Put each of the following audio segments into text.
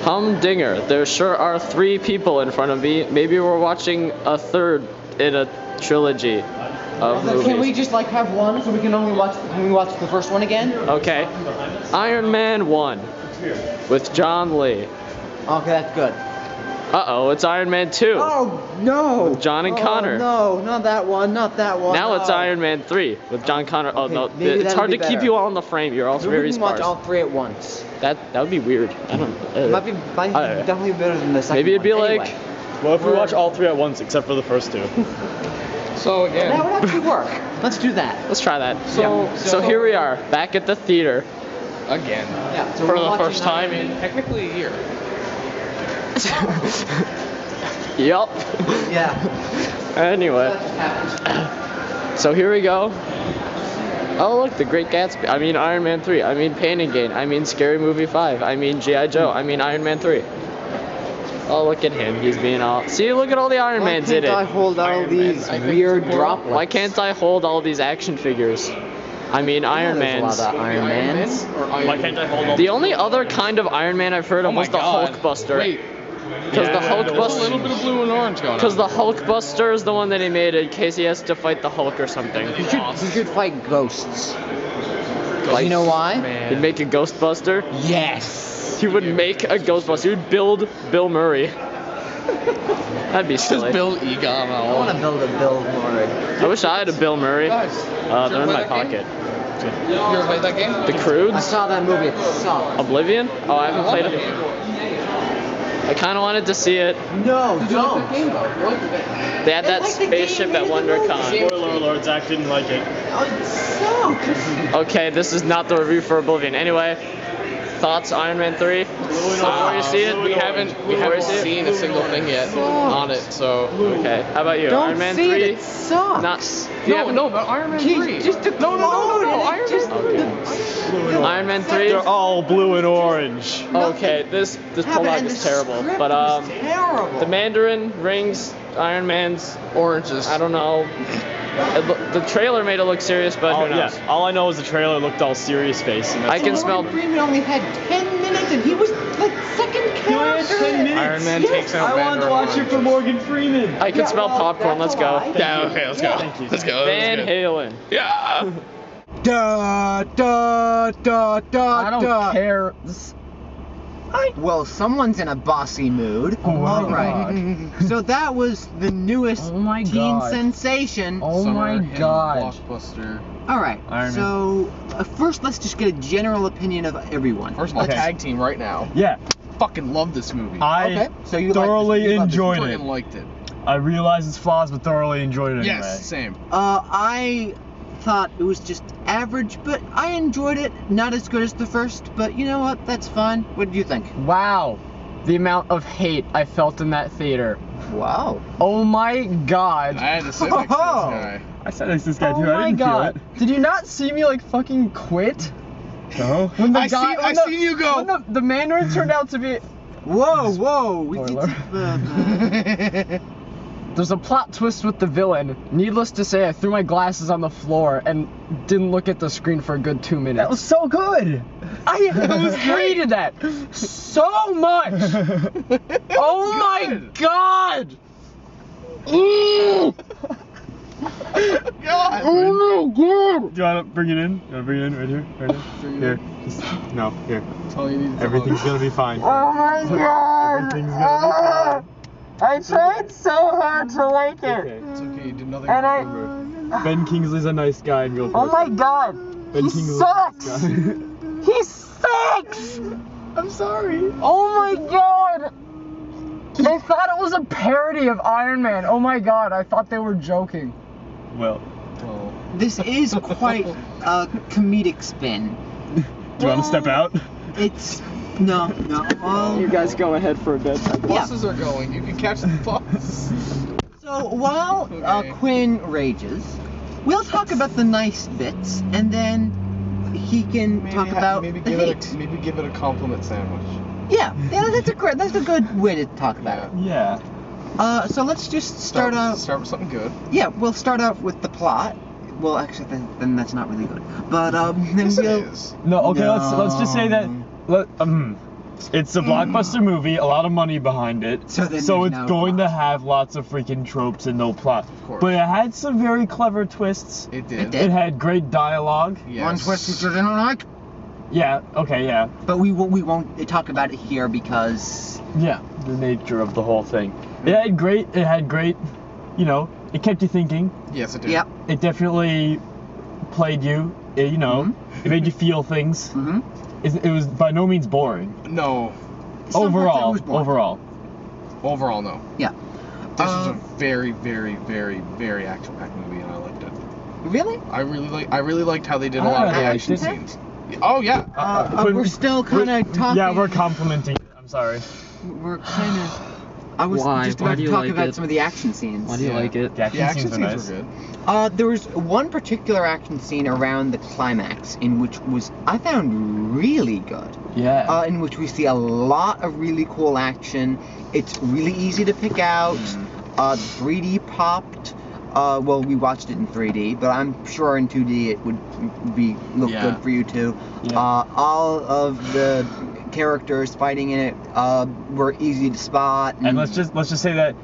Humdinger. There sure are 3 people in front of me. Maybe we're watching a third in a trilogy of movies. Can we just like have one so we can only watch the first one again? Okay. Iron Man 1 with John Lee. Okay, that's good. Uh-oh, it's Iron Man 2. Oh, no! With John and Connor. No, not that one, not that one. Now no. it's Iron Man 3 with John Connor. Oh, Okay, no, maybe it's that'd hard be to keep better. you all in the frame. You're all So very we can watch sparse. all 3 at once. That would be weird. I don't It might be definitely better than the second Maybe it'd be one. like... Anyway, Well, if we watch all 3 at once, except for the first 2. So again, that would actually work. Let's do that. Let's try that. So- So here we are, back at the theater. again, Yeah, so for we're the watching first time Iron in Man. technically a year. Yup. Yeah. Anyway, That just happened. so here we go. Oh look, The Great Gatsby. I mean Iron Man 3. I mean Pain and Gain. I mean Scary Movie 5. I mean G.I. Joe. I mean Iron Man 3. Oh, look at him. He's being all... See, look at all the Iron Mans in Why can't I it. hold all Iron Man. these I think weird it's droplets? Why can't I hold all these action figures? I mean Iron There's Mans. a lot of Iron Mans. Or Iron Why can't I hold all The only other kind of Iron Man I've heard of Oh my was the God. Hulkbuster. Wait, Because the Yeah, there's a Hulkbuster... little bit of blue and orange going on. Because the Hulkbuster is the one that he made in case he has to fight the Hulk or something. You should fight ghosts. Like, You know why? He'd make a Ghostbuster. Yes. He would make a Ghostbuster. He would build Bill Murray. That'd be Just silly. Bill Egon I want to build a Bill Murray. I wish I had a Bill Murray. Guys, They're in my pocket. You ever played that game? The I Croods? saw that movie. It sucked. Oblivion? Oh, I haven't played it. it. I kind of wanted to see it. No, don't. They had that like the spaceship game, at maybe the movie. WonderCon. Spoiler alert, Zach didn't like it. Oh, it sucked. Okay, this is not the review for Oblivion. Anyway, thoughts Iron Man 3? Before you see it? We haven't seen a single thing yet on it, so. Okay, how about you? Don't Iron Man see 3? it. It sucks. Not. You No, haven't- no, but Iron Man Jeez, 3. just to No, Iron just Man. Iron Man 3? They're all blue and orange. Okay, this prologue is terrible. But terrible. the Mandarin rings, Iron Man's, Oranges. I don't know. The trailer made it look serious, but Oh, who knows? yeah. All I know is the trailer looked all serious face. And I that's can all. smell. Morgan Freeman only had 10 minutes and he was like second character. 10 minutes. Iron Man Yes, takes out I wanted to watch it for Morgan Freeman. I can smell well, popcorn. Let's that's a go. lie. Yeah, okay, let's go. Thank you. Let's go. Van Halen. Yeah. Da da da da. I don't care. Well, someone's in a bossy mood. Oh my All right. So that was the newest Oh my teen God. sensation. Oh my Summer hit god. Blockbuster. All right. Iron So first, let's just get a general opinion of everyone. First of all, Okay. tag team right now. Yeah, Fucking love this movie. I So you thoroughly like this, you love this. enjoyed it. Fucking liked it. I realize its flaws, but thoroughly enjoyed it anyway. Yes, same. I thought it was just average, but I enjoyed it. Not as good as the first, but you know what? That's fine. What did you think? Wow. The amount of hate I felt in that theater. Wow. Oh my god. I had to sit next to this guy. I said next to this guy Oh too. I my didn't god. feel Did you not see me like fucking quit? it. No. When the I guy seen- I seen you go. When the Mandarin turned out to be Whoa. Spoiler. There's a plot twist with the villain. Needless to say, I threw my glasses on the floor and didn't look at the screen for a good 2 minutes. That was so good. I hated that so much. Oh my god. Ooh. God. Oh my god. Do you want to bring it in? You want to bring it in right here? Right here? Here. Just, no, here. That's all you need to Everything's gonna be fine. Oh my god. Everything's gonna I tried so hard to like be fine. it. Okay. It's okay, you did nothing And I- wrong. Ben Kingsley's a nice guy in real Oh person. my god. Ben He Kingsley's sucks. a nice guy. He sucks. I'm sorry. Oh my god. They thought it was a parody of Iron Man. Oh my god, I thought they were joking. Well, Well, This is quite a comedic spin. do you want to step out? It's no. You guys go ahead for a bit. buses are going. You can catch the bus. So while Okay. Quinn rages, we'll talk about the nice bits, and then he can talk about maybe the give hate. it maybe give it a compliment sandwich. Yeah, that's a good way to talk about it. Yeah. So let's just start out. Start with something good. Yeah, we'll start out with the plot. Well, actually, then that's not really good. But then Yes, it we'll. is. No, okay, let's just say that. It's a blockbuster movie, a lot of money behind it. So then it's there's no going to plot. have lots of freaking tropes and no plot. course. But it had some very clever twists. It It did. did. It had great dialogue. Yes. One twist which I didn't like, Yeah, okay, yeah. but we won't talk about it here because Yeah, the nature of the whole thing. It had great, you know, it kept you thinking. Yes, it did. yep. It definitely played you, you know, Mm-hmm. it made you feel things. Mhm. It was by no means boring. No. Some parts I Overall, was bored. overall. Overall, no. Yeah. This was a very, very, very, very action-packed movie, and I liked it. Really? I really liked how they did a lot of the really action liked it. scenes. Oh yeah. We're still kind of talking. Yeah, we're complimenting it. I'm sorry. We're kind of. I was Why? just Why about do to you talk like about it? some of the action scenes. Why do you Yeah. like it? The action, The action scenes scenes are nice. were good. There was one particular action scene around the climax in which I found really good. Yeah. In which we see a lot of really cool action. It's really easy to pick out. 3D popped. Well, we watched it in 3D, but I'm sure in 2D it would look Yeah. good for you too. Yeah. All of the characters fighting in it were easy to spot. And let's just say that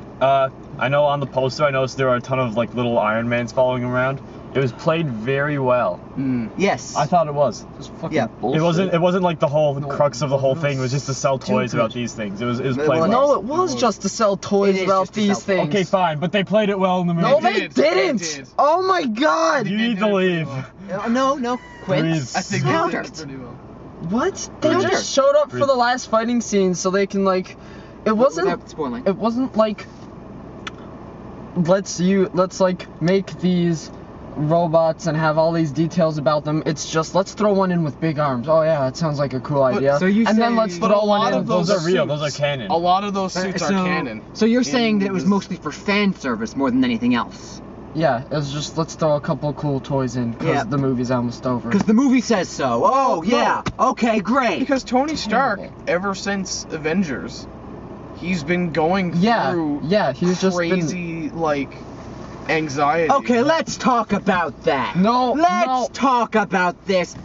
I know on the poster I noticed there are a ton of like little Iron Mans following around. It was played very well. Yes. I thought it was. Just fucking Yeah. bullshit. It wasn't like the whole No, crux of the whole no, thing was just to sell toys stupid. about these things. It was Well, played well. No, it was just to sell toys It is about just to these sell toys. things. Okay, fine, but they played it well in the movie. No, They they did. They didn't. did. Oh my god. You need to leave. No, Quince. I think Counter. they did pretty well. What? They Counter. just showed up for the last fighting scene so they can like. It wasn't. Without spoiling. It wasn't like. Let's like make these robots and have all these details about them. It's just let's throw one in with big arms. Oh yeah, that sounds like a cool idea. so you and then say- let's But throw a one lot in. of Those are real. suits- Those are canon. A lot of those suits are canon. So you're saying that it was in- mostly for fan service more than anything else? Yeah, it was just let's throw a couple cool toys in because Yeah. the movie's almost over. Because the movie says so. Oh, yeah. Okay, great. Because Tony Stark, Terrible. ever since Avengers, he's been going Yeah, through yeah, he's just been- crazy like anxiety. Okay, let's talk about that. No, Let's no. talk about this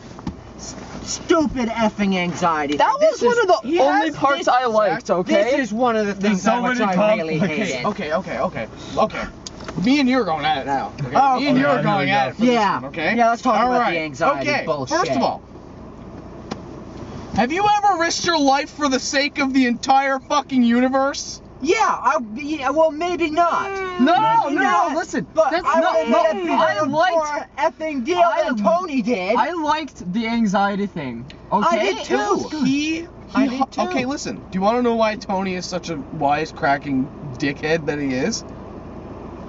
stupid effing anxiety. That thing. was This one is- of the only parts I liked. Okay. This is one of the things so which many I really complications. hated. Okay. Me and you are going at it now. Okay? Oh, Me and you okay. are going at it for Yeah. this one, okay? Yeah, let's talk All about right. the anxiety okay. bullshit. First of all, have you ever risked your life for the sake of the entire fucking universe? Yeah, well, maybe not. No, Maybe no, not. listen. But That's I not. would No, admit it'd be I more liked. effing deal I- than Tony did. I liked the anxiety thing. Okay. I did It too. was good. I did too. Okay, listen. Do you want to know why Tony is such a wisecracking dickhead that he is?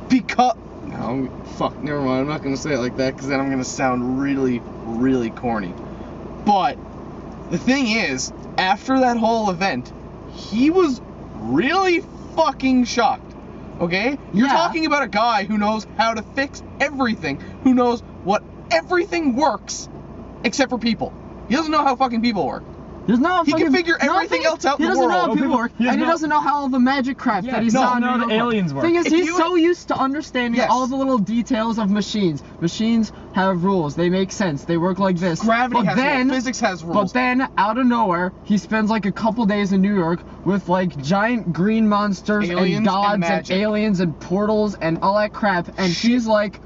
Because no, fuck, never mind. I'm not gonna say it like that because then I'm gonna sound really, really corny. But the thing is, after that whole event, he was really fucking shocked. Okay? You're Yeah. talking about a guy who knows how to fix everything, who knows what everything works except for people. He doesn't know how fucking people work. There's no He can fucking- figure no, everything thing is, else out He in the doesn't know how world. people work, He and he doesn't doesn't know how all the magic crap Yeah, that he's no, on. no, the aliens work. Thing is, If he's you- so used to understanding Yes. all the little details of machines. Machines have rules. They make sense. They work like this. Gravity but has then, rules. Physics has rules. But then, out of nowhere, he spends like a couple days in New York with like giant green monsters Aliens and gods and and magic. aliens and portals and all that crap. And she's like,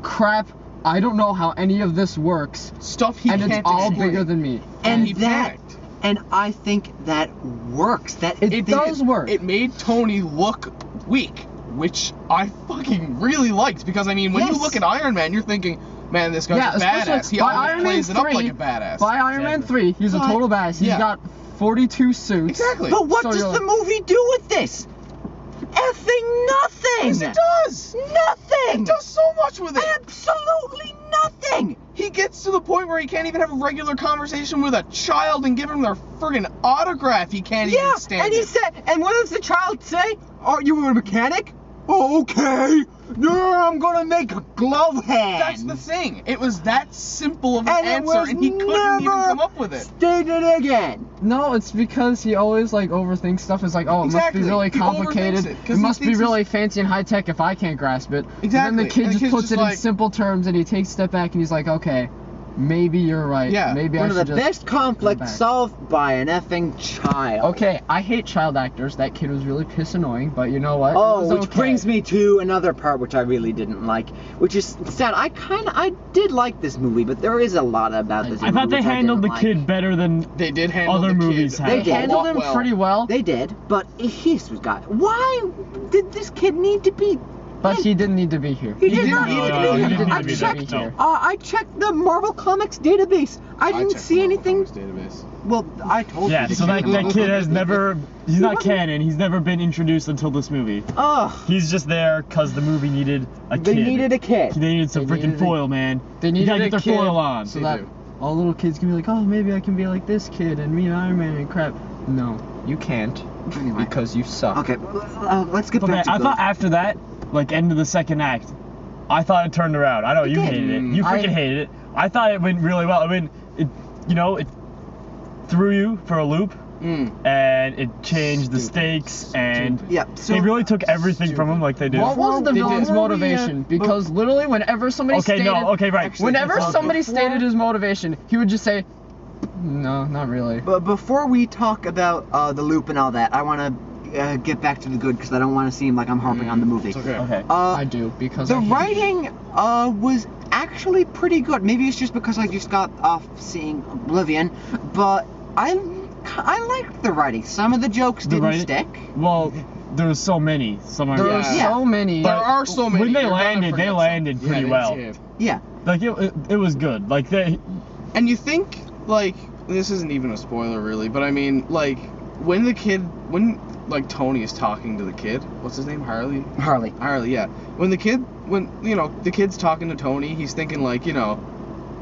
crap, I don't know how any of this works. Stuff he and can't it's all explain. bigger than me. and he that, panicked. and I think that works. That It does work. It made Tony look weak, which I fucking really liked because I mean, when you Yes. look at Iron Man, you're thinking, man, this guy's Yeah, a badass. especially He by always Iron Man plays it up 3, like a badass. By Iron Man 3, he's a But- total badass. He's Yeah. got 42 suits. Exactly. But what So does you're the movie do with this? Effing nothing. Yes, it does. Nothing. It does so much with it. Absolutely nothing. He gets to the point where he can't even have a regular conversation with a child and give him their friggin' autograph. He can't Yeah, even stand and he it. said, and what does the child say? Are you a mechanic? Oh, okay. No, I'm gonna make a glove hand. That's the thing. It was that simple of an And it answer, was and he couldn't even never come up with it. Stated again. No, it's because he always like overthinks stuff. It's like, oh, it Exactly. must be really He complicated. overthinks it, 'cause It he must be thinks really fancy and high tech if I can't grasp it. And then Exactly. the kid And the just kid's puts just it like- in simple terms and he takes a step back and he's like, okay, maybe you're right. Yeah, Maybe One I of should the just best go conflicts back. solved by an effing child. Okay, I hate child actors. That kid was really piss annoying, but you know what? It Oh, was which okay. brings me to another part which I really didn't like, which is sad. I did like this movie, but there is a lot about this I I movie thought they which handled the didn't kid like. better than They did handle Other the movies kid have. They They did. handled him well. pretty well, They did, but his was got. Why did this kid need to be? but he didn't need to be here. He did not need to be No, he here. didn't I need to be checked. there. No. I checked the Marvel Comics database. I didn't checked see the anything. Comics database. Well, I told Yeah, you. to so check that it. kid has never. He's not wasn't- canon. He's never been introduced until this movie. Ugh. He's just there because the movie needed a They kid. needed a kid. They needed some They freaking needed a- foil, man. They You needed gotta a get their kid foil on. so They that do. all little kids can be like, oh, maybe I can be like this kid and meet Iron Man and crap. No, you can't Anyway. because you suck. Okay, let's get Okay, back to I good. thought after that, like end of the second act, I thought it turned around. I know It you did. hated it. You I- freaking hated it. I thought it went really well. I mean, it threw you for a loop, and it changed the stakes, and Yeah, so they really took everything from him like they did. What was the They villain's did. motivation? Because literally, whenever somebody Okay, stated, no, okay, right. Actually, whenever before- somebody before- stated his motivation, he would just say, no, not really. But before we talk about the loop and all that, I want to get back to the good because I don't want to seem like I'm harping on the movie. It's okay. Okay. I do because The I hate it. writing was actually pretty good. Maybe it's just because I just got off seeing Oblivion, but I liked the writing. Some of the jokes The didn't writing- stick. Well, there was so many. Some are. There Yeah. are Yeah. so many. There are so many. When they you're gonna landed, forget they some. landed pretty they well. did. Yeah. Like it was good. Like they. And you think, like, this isn't even a spoiler really, but I mean, like, when like Tony is talking to the kid, what's his name? Harley, yeah. When the kid's talking to Tony, he's thinking like,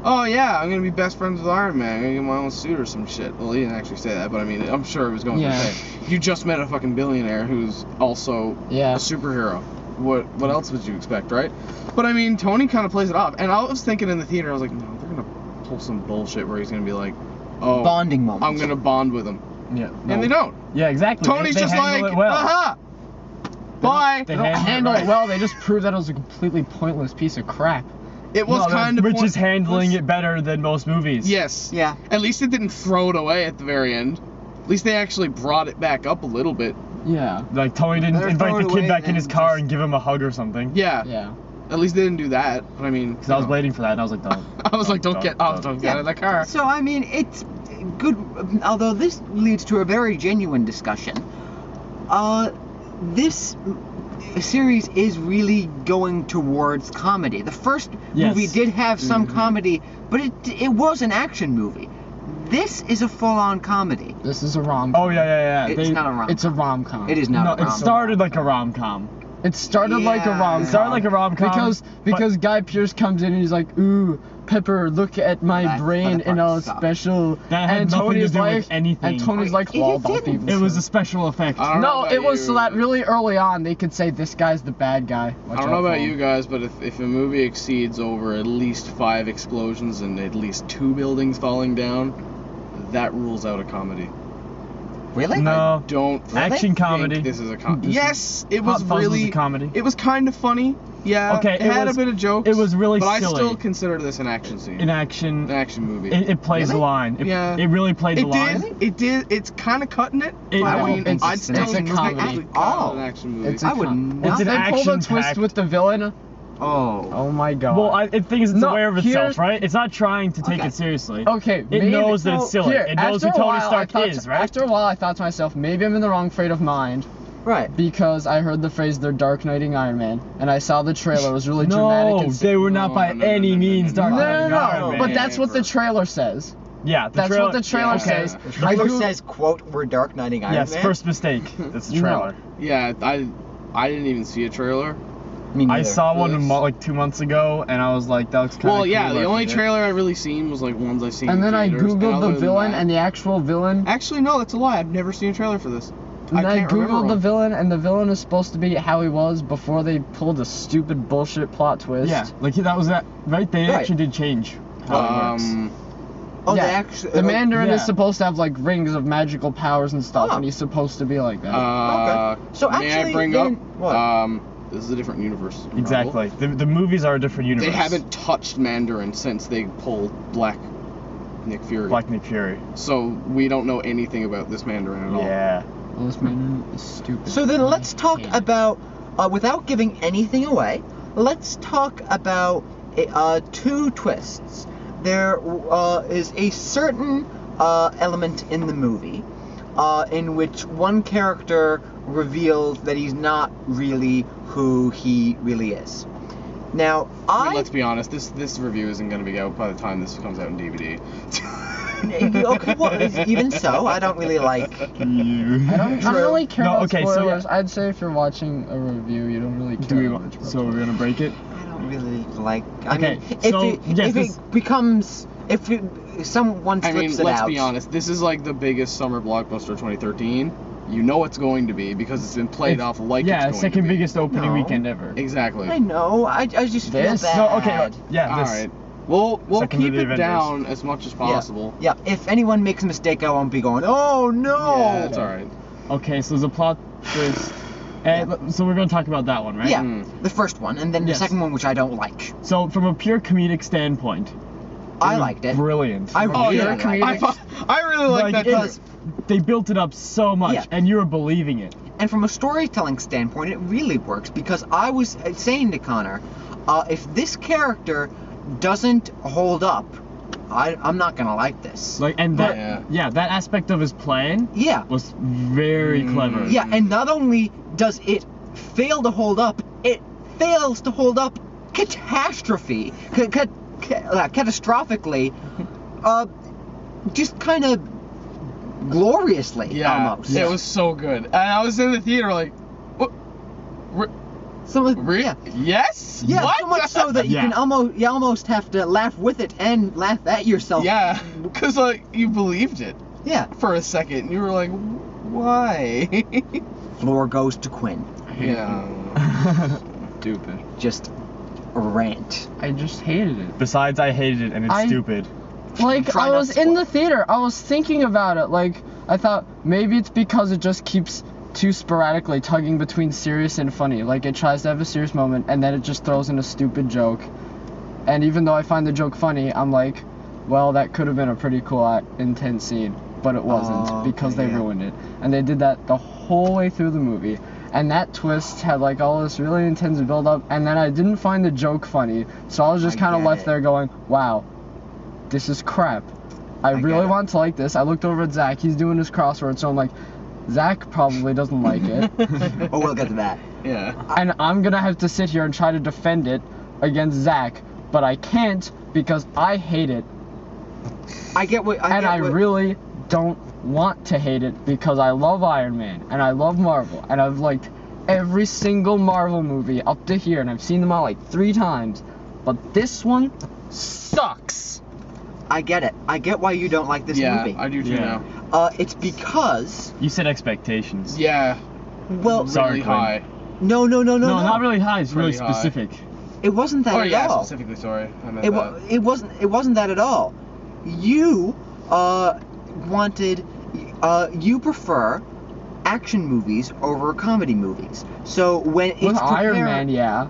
oh yeah, I'm gonna be best friends with Iron Man, I'm gonna get my own suit or some shit. Well, he didn't actually say that, but I mean, I'm sure it was going Yeah. to say, you just met a fucking billionaire who's also Yeah. a superhero. What else would you expect, right? But I mean, Tony kind of plays it off, and I was thinking in the theater, I was like, no, they're gonna pull some bullshit where he's gonna be like, oh, Bonding moment. I'm gonna bond with him, Yeah. and they don't. Yeah, exactly. Tony's they just handle like, it well. aha, bye. They They don't handle it handle right. it well. They just proved that it was a completely pointless piece of crap. It was No, kind of Rich is handling pointless. it better than most movies. Yes. Yeah. At least it didn't throw it away at the very end. At least they actually brought it back up a little bit. Yeah. Like Tony didn't Better invite throw the it kid away back in than his car just- and give him a hug or something. Yeah. Yeah. At least they didn't do that. But I mean, Because I was waiting for that and I was like, don't. I was like, don't get out of the car. So I mean, it's good. Although this leads to a very genuine discussion. This series is really going towards comedy. The first Yes. movie did have some Mhm. comedy, but it was an action movie. This is a full-on comedy. This is a rom. Oh yeah, yeah, yeah. It's not a rom. It's a rom com. It is not No, a rom. it started like a rom-com. It started like a Yeah. rom. It started like a rom-com. Because Guy Pearce comes in and he's like, ooh, Pepper, look at my That brain part in a sucked. special. That had and nothing to Tony's do with like, anything. And Tony's like, It well, didn't. don't It was a special effect. I don't know No, about it was you. so that really early on they could say this guy's the bad guy. I don't know about you guys, but if a movie exceeds over at least 5 explosions and at least 2 buildings falling down, that rules out a comedy. Really? No. Don't Action think comedy. This is a comedy. This Yes, it Hot was Fuzz really. was a comedy. It was kind of funny. Yeah. Okay, It it had was- a bit of jokes. it was really but I silly. still consider this an action scene. In action, An action movie. it plays Really? the line. Yeah. It really played the It line. did. It did. It's kind of cutting it. It- but I no, mean, it's- I'd still it's a comedy. call it an action movie. It's I would not- It's an They pulled a twist action-packed- with the villain. Oh. Oh my god. Well, the thing is, it's No, aware of here's- itself, right? It's not trying to take Okay. it seriously. Okay, It maybe, knows that it's well, silly. Here, It knows after who a Tony while, Stark I thought, is, right? After a while, I thought to myself, maybe I'm in the wrong frame of mind Right. because I heard the phrase "they're Dark Knighting Iron Man" and I saw the trailer. It was really dramatic. No, And they were not No, by no, no, any no, no, means no, Dark no, Knight no, Iron no. Man. But that's what the Never. trailer says. Yeah, the That's what the trailer okay. says. The I trailer Goog- says, "quote We're Dark Knighting Iron Yes, Man." first mistake. That's the No. trailer. Yeah, I didn't even see a trailer. Me I neither. saw one This- like 2 months ago, and I was like, that looks kind of Well, cool. yeah, the I only forget. trailer I really seen was like ones I seen. And in then I theaters, googled other the than villain, that- and the actual villain. Actually, no, that's a lie. I've never seen a trailer for this. And I can't remember googled the one. villain, and the villain is supposed to be how he was before they pulled a stupid bullshit plot twist. Yeah, like that was that, right? They Right. actually did change how it works. Oh, yeah. they actually. The Mandarin yeah. is supposed to have like rings of magical powers and stuff, Oh. and he's supposed to be like that. Okay. So may actually, I bring then- up what? This is a different universe. Marvel. Exactly. The movies are a different universe. They haven't touched Mandarin since they pulled Black Nick Fury. Black Nick Fury. So we don't know anything about this Mandarin at all. Yeah. Well, this man is stupid. So then let's talk Hate it. about, without giving anything away, let's talk about two twists. There is a certain element in the movie in which one character reveals that he's not really who he really is. Now, I mean, let's be honest. This review isn't going to be out by the time this comes out in DVD. Okay, well, even so, I don't really like. I don't really care No, about okay, so- spoilers. I'd say if you're watching a review, you don't really care Do we that want? much about So we're gonna break it. I don't really like. I Okay, mean, if so, it, yes, if this- it becomes, if someone I slips mean, it let's out. be honest. This is like the biggest summer blockbuster of 2013. You know it's going to be because it's been played off like Yeah, it's going second to be. biggest opening No. weekend ever. Exactly. I know. I just feel This? bad. So okay, yeah. All This. right. We'll Second to keep the it Avengers. down as much as possible. Yeah. If anyone makes a mistake, I won't be going. Oh no. Yeah, it's all right. Okay, so there's a plot twist. And so we're gonna talk about that one, right? Yeah, Mm. the first one, and then Yes. the second one, which I don't like. So from a pure comedic standpoint, I was liked it. Brilliant. I Oh really yeah, liked comedic- it. I really like Like, that it- because- too. They built it up so much, Yeah. and you were believing it. And from a storytelling standpoint, it really works because I was saying to Connor, if this character doesn't hold up, I'm not gonna like this. Like, and that, Yeah. that aspect of his plan Yeah. was very clever. Yeah, and not only does it fail to hold up, it fails to hold up catastrophically, just kind of gloriously, Yeah, almost. it was so good. And I was in the theater like, what? So, yeah. Yes? Yeah, What? so much so that you Yeah. can almost have to laugh with it and laugh at yourself. Yeah, because like you believed it Yeah. for a second. You were like, why? Floor goes to Quinn. yeah. Stupid. Just a rant. I just hated it. Besides, I hated it, and it's I- stupid. Like, Try I not was to in spoil. the theater. I was thinking about it. Like, I thought maybe it's because it just keeps too sporadically tugging between serious and funny. Like, it tries to have a serious moment, and then it just throws in a stupid joke. And even though I find the joke funny, I'm like, well, that could have been a pretty cool, intense scene. But it wasn't, Oh, because okay, they yeah. ruined it. And they did that the whole way through the movie. And that twist had, like, all this really intense build-up, and then I didn't find the joke funny. So I was just I kind of get left it. there going, wow, this is crap. I get really it. want to like this. I looked over at Zach. He's doing his crossword, so I'm like, Zach probably doesn't like it. Oh, we'll get to that. Yeah. And I'm going to have to sit here and try to defend it against Zach. But I can't because I hate it. I get what. And get I what, really don't want to hate it because I love Iron Man. And I love Marvel. And I've liked every single Marvel movie up to here. And I've seen them all like 3 times. But this one sucks. I get it. I get why you don't like this Yeah, movie. I do too Yeah. now. It's because. You said expectations. Yeah. Well, Sorry, really Quinn. high. no. No, not really high. It's really Pretty high. specific. It wasn't that Oh at yeah, all. specifically. Sorry, I meant It, that. it wasn't that at all. You you prefer action movies over comedy movies. So when it's With Iron preparing- Man, yeah.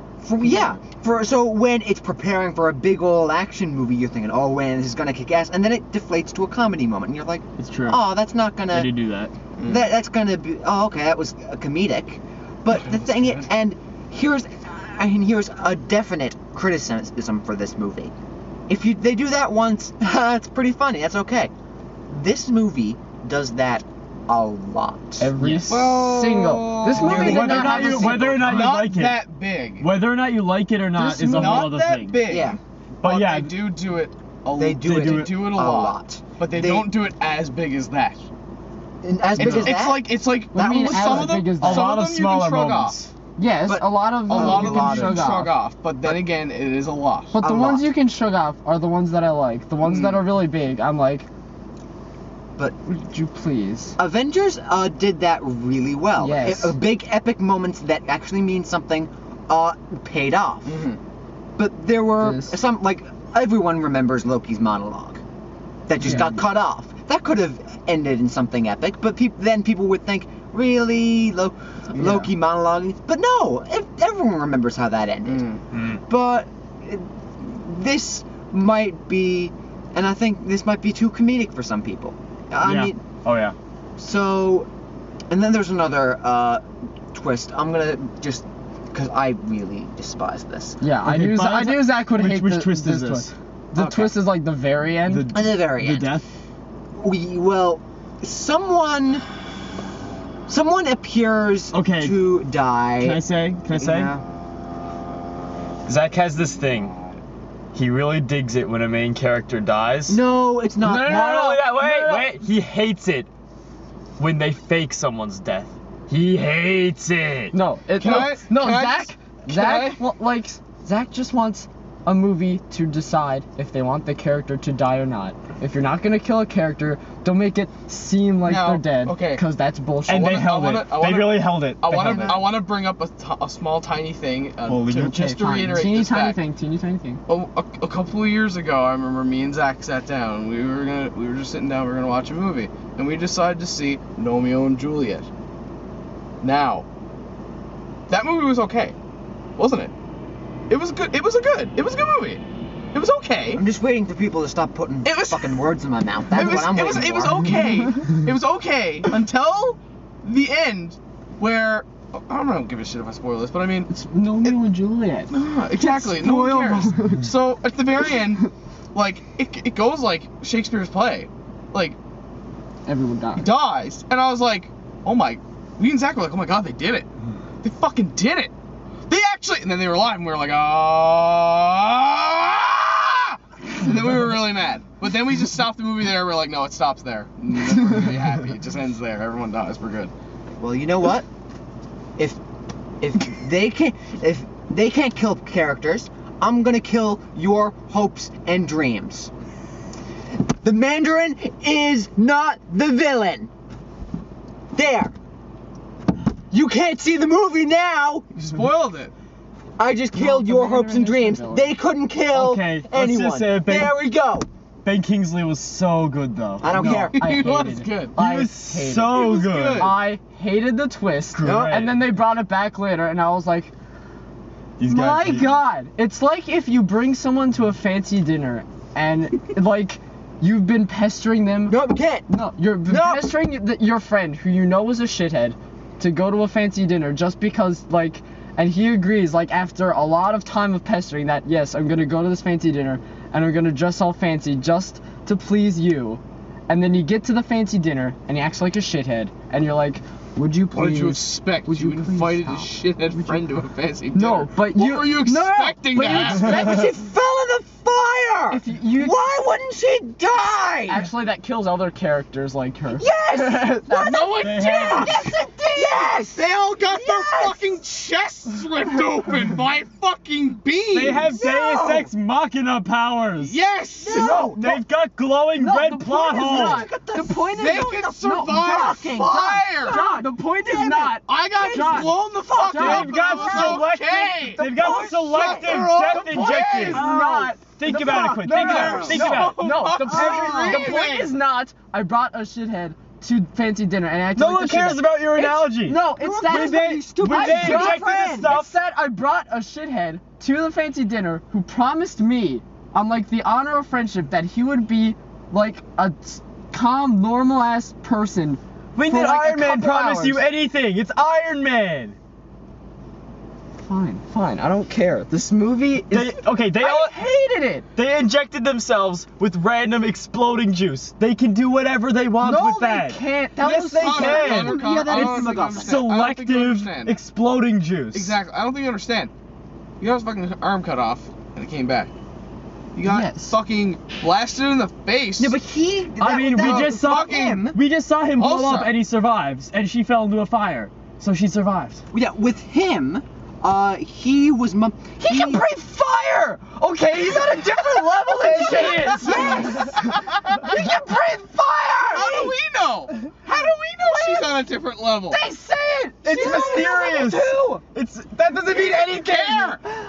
So when it's preparing for a big old action movie, you're thinking, oh man, this is gonna kick ass, and then it deflates to a comedy moment, and you're like, It's true. oh, that's not They gonna. did do that. That's gonna be. Oh, okay, that was a comedic. But the thing is, and here's a definite criticism for this movie. If they do that once, it's pretty funny. That's okay. This movie does that a lot. Every Well, single. This movie did whether not or not have a you- single- whether or not you not like it. that big. Whether or not you like it or not This is a is whole Not other that thing. big. Yeah. But yeah, they do do it. They do They it, do They do it a lot. But they, They- don't do it as big as that. And as big It's, as it's that. like What do you mean with as some of them. big as a that? Some lot of of them you can smaller shrug moments. Yes, But a lot of off. A them lot you of can them you can shrug shrug off. off. But then again, it is a lot. But the A ones lot. you can shrug off are the ones that I like. The ones that are really big, I'm like, But would you please? Avengers did that really well. Yes. Big epic moments that actually mean something paid off. Mhm. But there were This- some, like, everyone remembers Loki's monologue that just Yeah. got cut off. That could have ended in something epic, but then people would think, squealy, Loki monologuing. But no, everyone remembers how that ended. But this might be, and I think this might be too comedic for some people. I mean, Oh yeah. so, and then there's another twist. I'm gonna just, because I really despise this. Yeah, I Okay, knew but Zach would hate which twist is this? twist. The Okay. twist is like the very end. At the very The end. death. Someone appears Okay. to die. Can I say? Yeah. Zach has this thing. He really digs it when a main character dies. No, it's not. Not only that, wait. He hates it when they fake someone's death. He hates it. No, Can I- Zach just wants a movie to decide if they want the character to die or not. If you're not gonna kill a character, don't make it seem like Now, they're dead. okay. Because that's bullshit. And I they wanna- held I wanna- it. I wanna- They really held it. I They want held to. it. I want to bring up a small tiny thing Holy to, God. just to fine. reiterate Teeny this tiny fact. thing. Teeny tiny thing. A couple of years ago, I remember me and Zach sat down. We were just sitting down. We were gonna watch a movie, and we decided to see Romeo and Juliet. Now, that movie was okay, wasn't it? It was good. It was a good movie. It was okay. I'm just waiting for people to stop putting It was- fucking words in my mouth. That's It was, what I'm it waiting was, for. it was okay. It was okay until the end, where I don't give a shit if I spoil this, but I mean, It's Romeo and Juliet. exactly. No one Spoil cares. mode. So at the very end, like it goes like Shakespeare's play, like Everyone he died. dies, and I was like, oh my, me and Zach were like, oh my god, they did it. They fucking did it. They actually, and then they were alive, and we were like, ah! And then we were really mad. But then we just stopped the movie there. We're like, no, it stops there. And then we're really happy. It just ends there. Everyone dies. We're good. Well, you know what? If they can't kill characters, I'm gonna kill your hopes and dreams. The Mandarin is not the villain. There. You can't see the movie now. You spoiled it. I just killed your the hopes and Mandarin is dreams. the villain. They couldn't kill Okay, let's anyone. just say There we go. Ben Kingsley was so good though. I don't No, care. I He hated was it. good. I He was hated so He was good. good. I hated the twist. Great. And then they brought it back later, and I was like, These my guys- god. It's like if you bring someone to a fancy dinner, and, like, you've been pestering them. No, we can't. No, you're No. pestering your friend, who you know is a shithead, to go to a fancy dinner just because, like, and he agrees, like, after a lot of time of pestering that, yes, I'm gonna go to this fancy dinner, and I'm gonna dress all fancy just to please you. And then you get to the fancy dinner, and he acts like a shithead, and you're like, would you please? What did you expect? Would you please invited a stop? shithead friend to a fancy dinner. No, but what you- were you No, expecting but to you happen? expect- She fell in the fire. If you- Why wouldn't she die? Actually, that kills other characters like her. Yes. Why No, it They did. have- Yes, it did. Yes. They all got their Yes! fucking chests ripped open by fucking bees. They have No. Deus Ex Machina powers. Yes. No. They've got glowing No, red the plot point is holes. not- The point is They no, can no, survive John, fire. John, the point is Damn it. not. I got John, blown the fuck John, up. They've got but it was selective. okay. They've got point- selective Shut her death up. The point injections. is not. Think about it, quick. Think about it. Think about it. No, the Fuck point you. is not. I brought a shithead to fancy dinner and acted No like one a cares shithead. about your It's- analogy. No, it's that. When they- stupid when they I brought- injected the It's stuff. that I brought a shithead to the fancy dinner who promised me, on like the honor of friendship, that he would be like a calm, normal ass person. When for, did like, a Iron Man couple promise you hours. anything? It's Iron Man. Fine, I don't care. This movie is. I hated it. They injected themselves with random exploding juice. They can do whatever they want No, with they that. can't. That Yes, was they so- can. Yeah, that is I don't the think you MacGuffin. understand. I don't think you Selective understand. exploding juice. Exactly. I don't think you understand. You got his fucking arm cut off, and it came back. You got Yes. fucking blasted in the face. Yeah, but he. I mean, we that just saw him. We just saw him blow Also- up, and he survives, and she fell into a fire, so she survived. Yeah, with him, he was. He can breathe fire. Okay, he's on a different level than she is. He can breathe fire. How do we know? How do we know she's on a different level? They say bullshit! It's mysterious. That doesn't mean anything.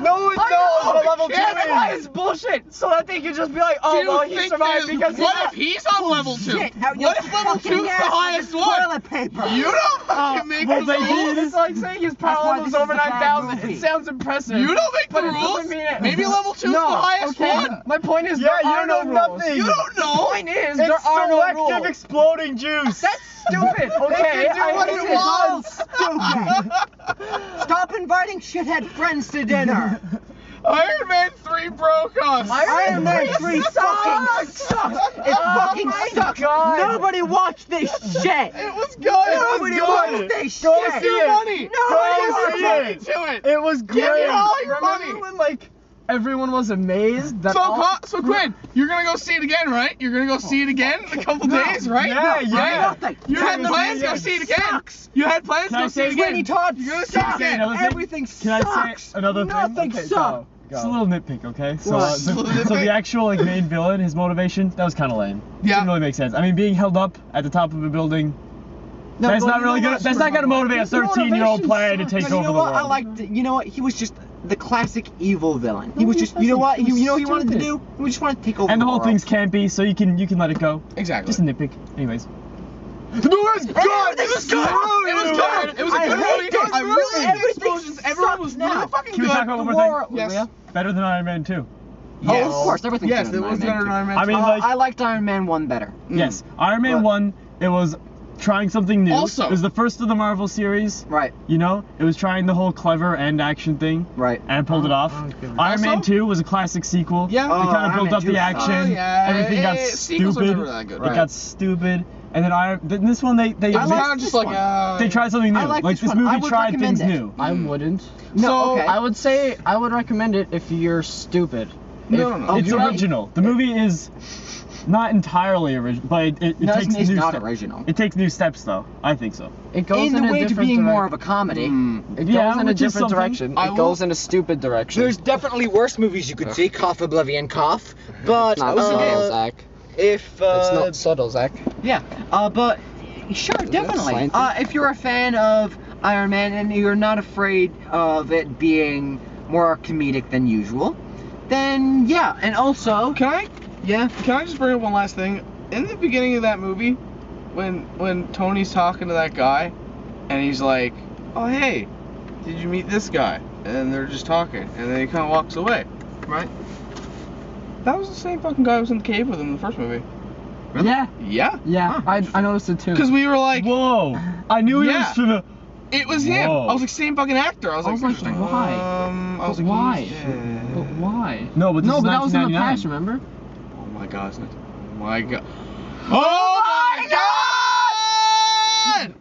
No, it I knows know. what level 2 That's why is. it's bullshit. So that they can just be like, Do oh you well, he think survived that- because what if he's on level 2? Shit, out What your if level fucking 2 is the ass with highest the one? toilet paper. You don't fucking make well, the they rules. It's like saying his That's power why level is this is over a bad 9,000. movie. It sounds impressive. You don't make the but it rules. doesn't mean it. Maybe level 2 is no, the highest okay? one. My point is Yeah, there you are no know rules. nothing. You don't The know. point is It's there are no selective rules. exploding juice. That's stupid. Okay, can do what I it hate wants. Stupid. Stop inviting shithead friends to dinner. Iron Man 3 broke us. Iron Man 3 fucking sucks. It fucking my sucks. God. Nobody watched this shit. It was good. Nobody it was watched good. this Go shit. see Your it. money. Nobody Go watched see it. it. To it. It was Give great. me all your Remember money. when like everyone was amazed that So Quinn, you're gonna go see it again, right? You're gonna go see it again in a couple days, right? Yeah, yeah. Nothing. You had Yeah, plans to go yeah. see it again. Sucks. You had plans Can to I go see say it again. Sweeney Todd You're gonna see it sucks. again. Another thing? Everything Can I sucks. say another thing? Nothing Okay, sucks. Just a little nitpick, okay? So, What? so, Little so nitpick? the actual like main villain, his motivation, that was kind of lame. Yeah. Didn't really make sense. I mean, being held up at the top of a building, No, that's but not you really know gonna. what? That's not gonna motivate a His 13-year-old motivation player to sucks. take But you over know the what? world. I liked. You know what? He was just the classic evil villain. He No, was he just. You know wasn't. what? He was You know what he wanted to stupid. do? He just wanted to take over. And the whole world. thing's campy, so you can let it go. Exactly. Just a nitpick. Anyways. The movie's good. It was good. It was good. It was a I good hate movie. this I really movie. liked the Everything explosions. Everyone sucks was now. really fucking Can we good. talk about one more War- thing? Yes. Yeah. Better than Iron Man 2. Oh, Yes. of course, everything's Yes, better it than was Iron Man better than 2. Iron Man. I mean, 2. like- I liked Iron Man 1 better. Yes, Iron Man But- 1, it was trying something new. Also- it was the first of the Marvel series. Right, You know, it was trying the whole clever end action thing, right. and pulled it off. Iron Man Also- 2 was a classic sequel. Yeah. It Oh, kind of Iron built Man up 2 the sucks. action. Oh, yeah. Everything got Sequels are stupid. never that good. It got stupid. And then this one, they It was I like kind of just this like one. they tried something new. I like this this one. I movie would tried recommend things it. new. I wouldn't. No, So- okay. I would say I would recommend it if you're stupid. No, no. It's you're right. original. The movie is not entirely original, but it No, takes it's new not steps. original. It takes new steps, though. I think so. It goes In in, the a way to different being more direc- of a comedy. It Yeah, goes in a which is different something. direction. I It will- goes in a stupid direction. There's definitely worse movies you could see. Cough, Oblivion, Cough. But It's not subtle, Zach. if It's not subtle, Zach. yeah, but sure, definitely. slanted? If you're a fan of Iron Man and you're not afraid of it being more comedic than usual, then yeah. And also, Can I yeah, just bring up one last thing? In the beginning of that movie, when Tony's talking to that guy, and he's like, "Oh hey, did you meet this guy?" And they're just talking, and then he kind of walks away, right? That was the same fucking guy who was in the cave with him in the first movie. Really? Yeah, Yeah. yeah. I noticed it too. Because we were like, Whoa! I knew he Yeah. was from the. it was him. Whoa. I was like, same fucking actor. I was I like, was like, interesting. why? I was But like, why? he's But dead. why? No, but this No, is but that was in the 1999. past. Remember? Oh my god, isn't it? Oh my god. Oh my god!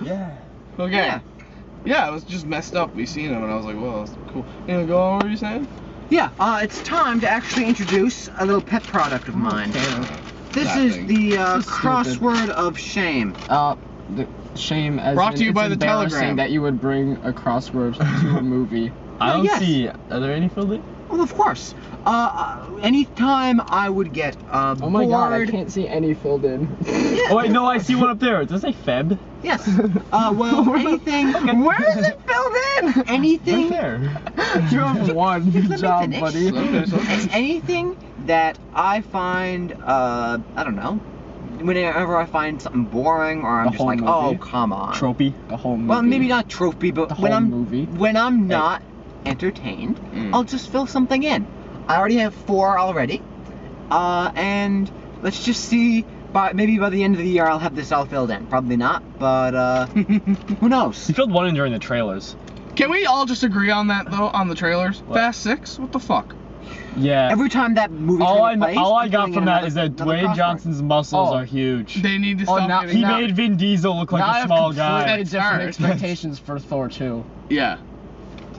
Yeah. Okay. Yeah. Yeah, it was just messed up. We seen him, and I was like, "Whoa, that's cool." Anyway, go on. What were you saying? yeah. It's time to actually introduce a little pet product of mine. This That is thing. the This is stupid. crossword of shame. The shame as Brought in to you it's by the embarrassing Telegram. that you would bring a crossword to a movie. I don't yes. see. Are there any filled in? Well, of course. Anytime I would get Oh my god, I bored. can't see any filled in. Yeah. Oh wait, no, I see one up there. Does it say Feb? Yes. Well, anything. Where is it filled in? Anything. Right there. You have one. Let Good me job, finish. buddy. It's anything that I find, I don't know, whenever I find something boring or I'm The just whole like, movie? oh, come on. Tropey. The whole movie. Well, maybe not trophy, but The when whole I'm movie? when I'm not entertained, Mm. I'll just fill something in. I already have 4 already, and let's just see. Maybe by the end of the year, I'll have this all filled in. Probably not, but who knows? You filled one in during the trailers. Can we all just agree on that though? On the trailers? What? Fast 6? What the fuck? Yeah. Every time that movie all I plays, all I I'm got filling from in that another- is that another Dwayne crossword. Johnson's muscles Oh. are huge. They need to Oh, stop now- getting He now- made Vin Diesel look like now I a have small completely guy. That's different hard. expectations for Thor 2. Yeah.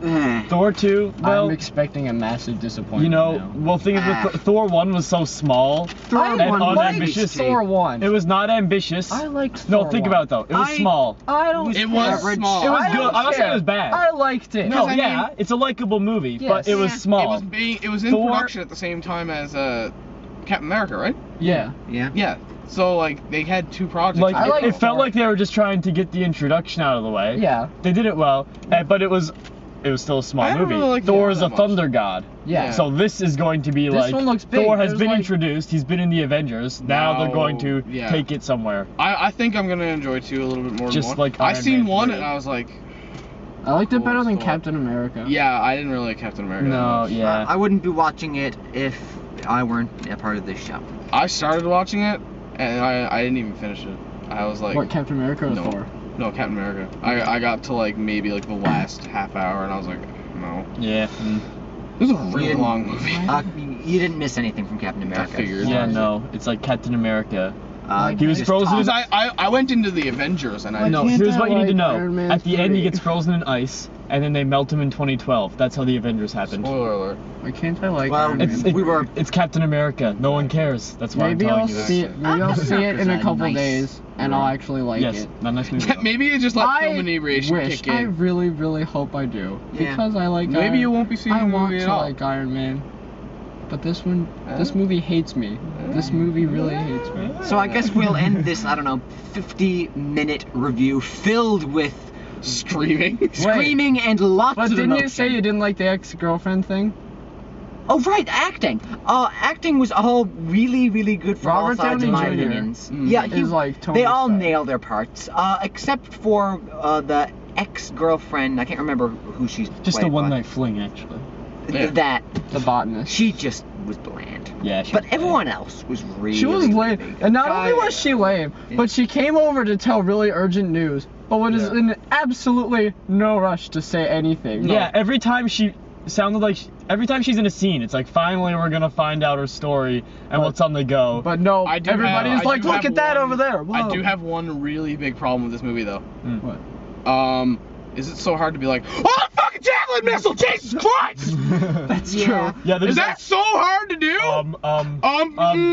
Eh. Thor 2, well, I'm expecting a massive disappointment. you know, now. well, thing is with Thor 1 was so small. Thor I and one was unambitious. tasty. Thor 1. It was not ambitious. I liked No, Thor think 1. about it though. It was I- small. I don't. It was average. small. It was I good. don't I'm not saying care. it was bad. I liked it. No, I yeah, mean- it's a likable movie, Yes. but it was Yeah. small. It was in Thor- production at the same time as Captain America, right? Yeah. Yeah. Yeah. So like they had 2 projects. Like, I like it felt Thor. like they were just trying to get the introduction out of the way. Yeah. They did it well, but it was still a small I don't movie. really like Thor Thor is that a much. thunder god. Yeah. So this is going to be This like one looks big. Thor has There's, been like- introduced. He's been in the Avengers. Now they're going to Yeah. take it somewhere. I think I'm gonna enjoy 2 a little bit more Just than 1. like I Iron seen Man 1 3. and I was like, I liked it better than Thor. Captain America. yeah, I didn't really like Captain America. that No, much. yeah. I wouldn't be watching it if I weren't a part of this show. I started watching it and I didn't even finish it. I was like, What, Captain America or no, Thor? no, Captain America. I got to like maybe like the last half hour and I was like, no. Yeah. This is a really didn't- long movie. You didn't miss anything from Captain America. figured. Yeah, no. It's like Captain America. Like, He was just frozen talk- in- Because I went into the Avengers and I No, can't here's I what you need to like know. Iron Man At the end, he 3? gets frozen in ice, and then they melt him in 2012. That's how the Avengers happened. Spoiler alert. Why can't I like Well, Iron It's, Man? it's Captain America. No one cares. That's why Maybe I'm I'll telling you this. see it. Maybe I'll see it in a couple Nice. days, and I'll actually like Yes, it. not next movie. though. Maybe you just let I film inebriation wish. kick I in. really, really hope I do, Yeah. because I like. Maybe Iron- you won't be seeing I the want movie to at all. like Iron Man, but this movie hates me. This movie really hates me. So I guess we'll end this, I don't know, 50-minute review filled with Screaming. screaming and lots But of didn't emotion. you say you didn't like the ex-girlfriend thing? Oh, right, acting. Acting was all really, really good for all Robert sides Downey of my Jr. opinions. Mm. Yeah, Is like Tony they all Stark. nailed their parts, except for the ex-girlfriend. I can't remember who she's Just a played by. one-night fling, actually. Yeah. That The botanist. she just was bland. Yeah. She But everyone else was really. She was lame, really and not good. only was she lame, but she came over to tell really urgent news, but was Yeah. in absolutely no rush to say anything. Yeah, every time she sounded like every time she's in a scene, it's like finally we're gonna find out her story and But- what's on the go. But no, I do everybody's have- I like, do look have at that one- over there. I Whoa. do have one really big problem with this movie though. What? Is it so hard to be like, oh, the fucking javelin missile, Jesus Christ! That's Yeah. true. Yeah, there's Is that so hard to do?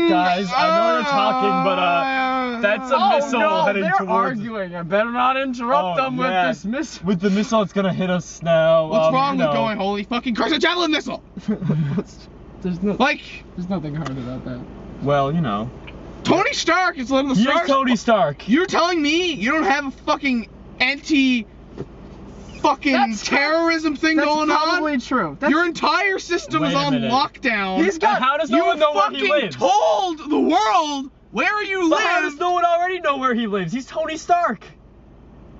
guys, I know you're talking, but that's a Oh missile no, heading they're towards. arguing. I better not interrupt Oh, them yeah. with this missile. With the missile, it's gonna hit us now. What's wrong you with know. going, holy fucking Christ, a javelin missile? There's no, Like, there's nothing hard about that. Well, you know. Tony Stark is letting the You're stars. Tony Stark. You're telling me you don't have a fucking fucking That's terrorism thing That's going probably on? true. That's, Your entire system Wait is a on minute. lockdown. He's got- And how does no you one know where he fucking lives? told the world where you But how does live. no one already know where he lives? He's Tony Stark.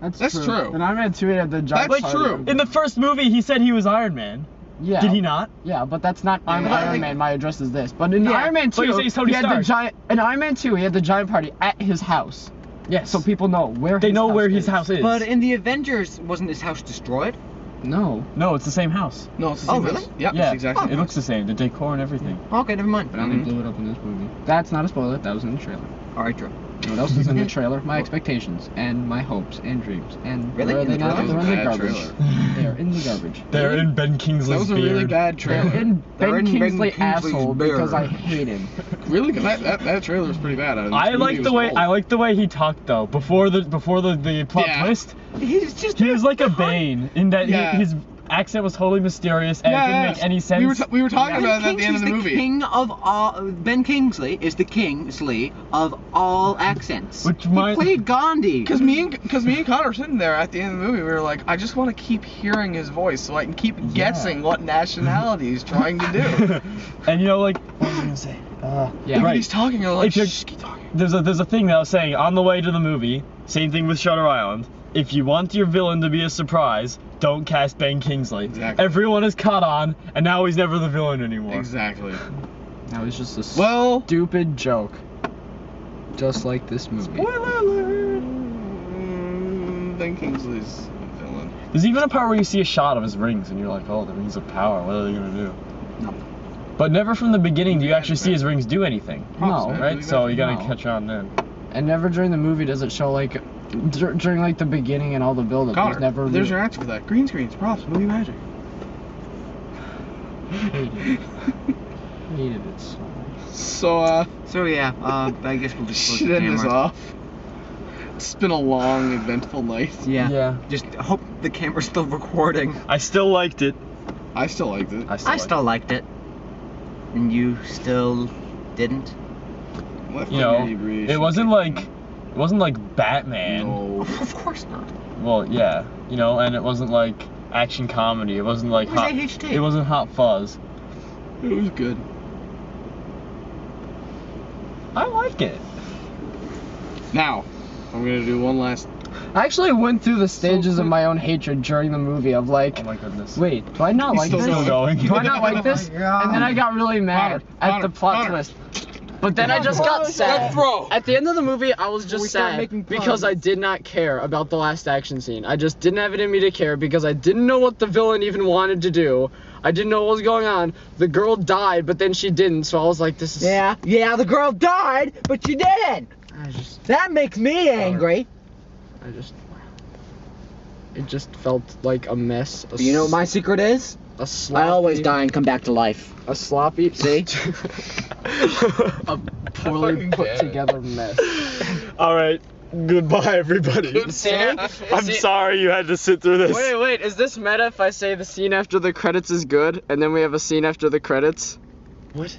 that's true. true. And I'm at 2 at the giant That's party. true. In the first movie, he said he was Iron Man. Yeah. Did he not? Yeah, but that's not I'm Yeah. Iron Man. My address is this. But in Yeah. Iron Man 2, But you say he's Tony he had the Stark. giant. In Iron Man 2, he had the giant party at his house, Yes. so people know where. They his know house where is. his house is. But in the Avengers, wasn't his house destroyed? No. No, it's the same house. No, it's the Oh, same really? house. Yeah, Yeah, it's exactly. it looks the same. The decor and everything. Okay, never mind. But they blew it up in this movie. That's not a spoiler. That was in the trailer. All right, true. What else was in the trailer? My expectations and my hopes and dreams. And Really? where are In they the now? trailer? They're in the Bad garbage. trailer. They're in the garbage. They're in Ben Kingsley's That was a beard. really bad They're trailer. in They're Ben in Ben Kingsley Kingsley's asshole beard. because I hate him. Really? That trailer was pretty bad. I like the way he talked though. Before the plot Yeah. twist, He's just. he was like a Bane in that Yeah. his accent was totally mysterious and it didn't make any sense. We were talking about that at the end of the Kingsley's movie. king of all. Ben Kingsley is the Kingsley of all accents. Which he might- played Gandhi. Because me and Connor were sitting there at the end of the movie, we were like, I just want to keep hearing his voice so I can keep guessing what nationality he's trying to do. And you know, like, what was I gonna say? Yeah. Right. He's talking, and I'm like, If you're- shh, keep talking. There's a thing that I was saying on the way to the movie. Same thing with Shutter Island. If you want your villain to be a surprise, don't cast Ben Kingsley. Exactly. Everyone is caught on, and now he's never the villain anymore. Exactly. That was just a Well, stupid joke. Just like this movie. Ben Kingsley's a villain. There's even a part where you see a shot of his rings, and you're like, oh, the rings of power. What are they gonna do? No. But never from the beginning do you actually see his rings do anything, No. right? So you gotta No. catch on then. And never during the movie does it show like during like the beginning and all the build up. Connor, There's never. there's your answer for that. Green screens, props, movie magic. Hated it. Hated it so much. So, So yeah, I guess we'll just close should the end this camera. off. It's been a long, eventful night. Yeah. Yeah. Just hope the camera's still recording. I still liked it. I still liked it. I still liked it. And you still didn't? Let you know, Fury breathe. it wasn't like Batman. No. Of course not. Well, yeah, you know, and it wasn't like action comedy. It wasn't like It was Hot. AHT. It wasn't Hot Fuzz. It was good. I like it. Now, I'm gonna do one last. I actually went through the stages of quick. my own hatred during the movie of like, Oh my goodness. wait, do I not He's like still this? going. Do I not like this? Oh my God. And then I got really mad at the plot Connor. twist. But then I just got sad. Let's throw. At the end of the movie, I was We just start sad making because I puns. did not care about the last action scene. I just didn't have it in me to care because I didn't know what the villain even wanted to do. I didn't know what was going on. The girl died, but then she didn't, so I was like, this is... Yeah, the girl died, but she didn't. I just... That makes me angry. It just felt like a mess. But you know what my secret is? A sloppy... I always die and come back to life. A sloppy... See? A poorly put together mess. All right. Goodbye, everybody. Sam? I'm sorry you had to sit through this. Wait, is this meta if I say the scene after the credits is good, and then we have a scene after the credits? What?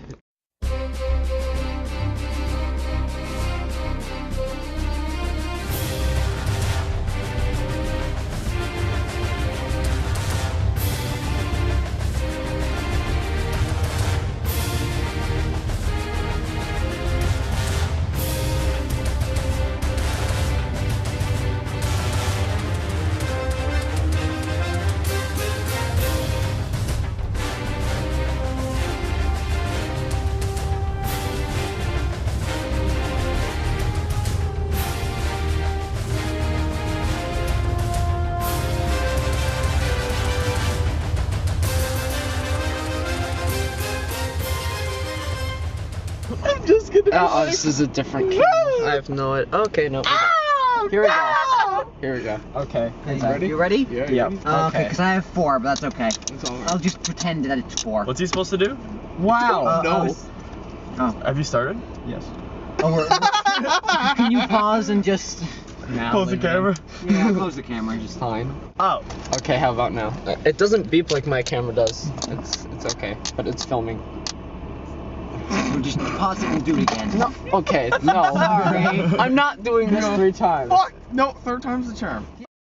I'm just gonna. Oh, this is a different camera. I have no idea. Okay, no. Here we go. Here we go. Okay. You ready? Yeah. Yep. ready? Okay, because I have 4, but that's okay. That's all right. I'll just pretend that it's 4. What's he supposed to do? Wow. No. Have you started? Yes. Can you pause and just... Close the camera. Yeah, close the camera. Just... Fine. Oh. Okay, how about now? It doesn't beep like my camera does. It's okay, but it's filming. Just pause it and do it again. No. Okay. No. Sorry. I'm not doing this 3 times. Fuck! No, third time's the charm.